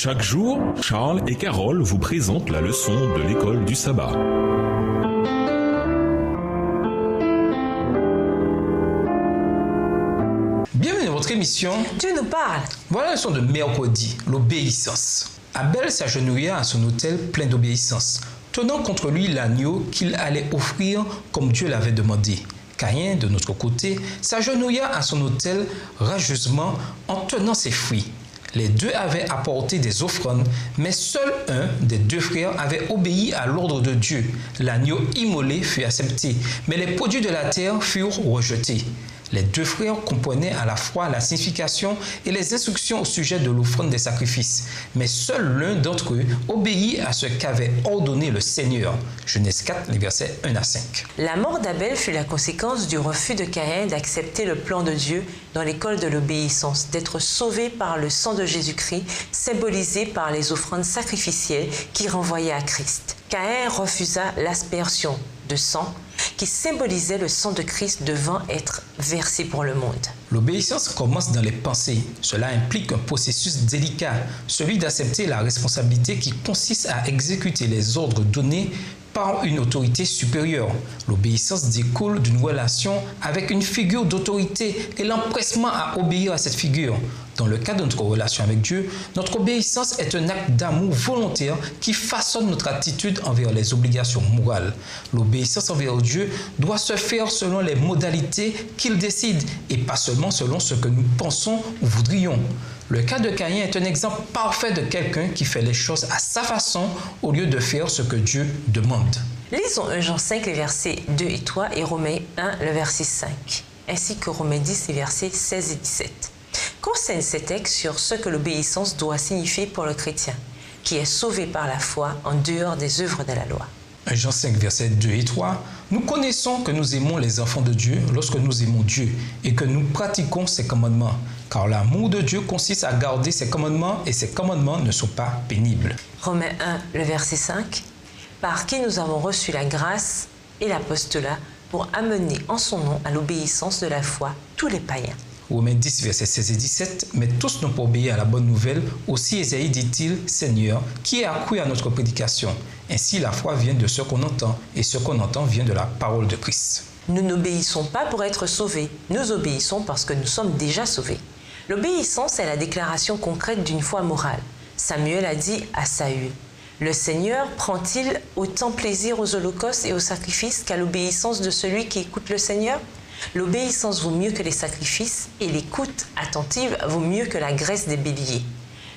Chaque jour, Charles et Carole vous présentent la leçon de l'école du sabbat. Bienvenue dans votre émission Dieu nous parle. Voilà la leçon de mercredi, l'obéissance. Abel s'agenouilla à son autel plein d'obéissance, tenant contre lui l'agneau qu'il allait offrir comme Dieu l'avait demandé. Caïn, de notre côté, s'agenouilla à son autel rageusement en tenant ses fruits. Les deux avaient apporté des offrandes, mais seul un des deux frères avait obéi à l'ordre de Dieu. L'agneau immolé fut accepté, mais les produits de la terre furent rejetés. Les deux frères comprenaient à la fois la signification et les instructions au sujet de l'offrande des sacrifices, mais seul l'un d'entre eux obéit à ce qu'avait ordonné le Seigneur. Genèse 4, les versets 1 à 5. La mort d'Abel fut la conséquence du refus de Caïn d'accepter le plan de Dieu dans l'école de l'obéissance, d'être sauvé par le sang de Jésus-Christ, symbolisé par les offrandes sacrificielles qui renvoyaient à Christ. Caïn refusa l'aspersion de sang qui symbolisait le sang de Christ devant être versé pour le monde. L'obéissance commence dans les pensées. Cela implique un processus délicat, celui d'accepter la responsabilité qui consiste à exécuter les ordres donnés par une autorité supérieure. L'obéissance découle d'une relation avec une figure d'autorité et l'empressement à obéir à cette figure. Dans le cas de notre relation avec Dieu, notre obéissance est un acte d'amour volontaire qui façonne notre attitude envers les obligations morales. L'obéissance envers Dieu doit se faire selon les modalités qu'il décide et pas seulement selon ce que nous pensons ou voudrions. Le cas de Caïn est un exemple parfait de quelqu'un qui fait les choses à sa façon au lieu de faire ce que Dieu demande. Lisons 1 Jean 5, les versets 2 et 3 et Romains 1, le verset 5, ainsi que Romains 10, les versets 16 et 17. Concerne ces textes sur ce que l'obéissance doit signifier pour le chrétien, qui est sauvé par la foi en dehors des œuvres de la loi. 1 Jean 5, versets 2 et 3, « Nous connaissons que nous aimons les enfants de Dieu lorsque nous aimons Dieu et que nous pratiquons ses commandements. Car l'amour de Dieu consiste à garder ses commandements et ses commandements ne sont pas pénibles. » Romains 1, le verset 5, « Par qui nous avons reçu la grâce et l'apostolat pour amener en son nom à l'obéissance de la foi tous les païens. » Romains 10, versets 16 et 17, « Mais tous n'ont pas obéi à la bonne nouvelle, aussi Ésaïe dit-il, Seigneur, qui a cru à notre prédication. Ainsi la foi vient de ce qu'on entend, et ce qu'on entend vient de la parole de Christ. » Nous n'obéissons pas pour être sauvés, nous obéissons parce que nous sommes déjà sauvés. L'obéissance est la déclaration concrète d'une foi morale. Samuel a dit à Saül, « Le Seigneur prend-il autant plaisir aux holocaustes et aux sacrifices qu'à l'obéissance de celui qui écoute le Seigneur ? L'obéissance vaut mieux que les sacrifices et l'écoute attentive vaut mieux que la graisse des béliers. »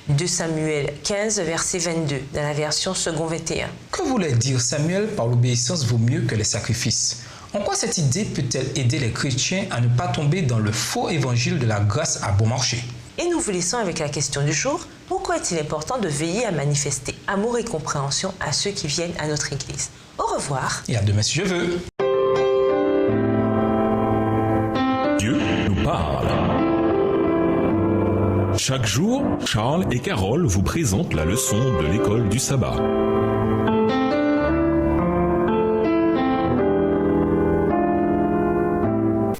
2 Samuel 15, verset 22, dans la version second 21. Que voulait dire Samuel par l'obéissance vaut mieux que les sacrifices? En quoi cette idée peut-elle aider les chrétiens à ne pas tomber dans le faux évangile de la grâce à bon marché? Et nous vous laissons avec la question du jour. Pourquoi est-il important de veiller à manifester amour et compréhension à ceux qui viennent à notre Église? Au revoir. Et à demain si je veux. Dieu nous parle. Chaque jour, Charles et Carole vous présentent la leçon de l'école du sabbat.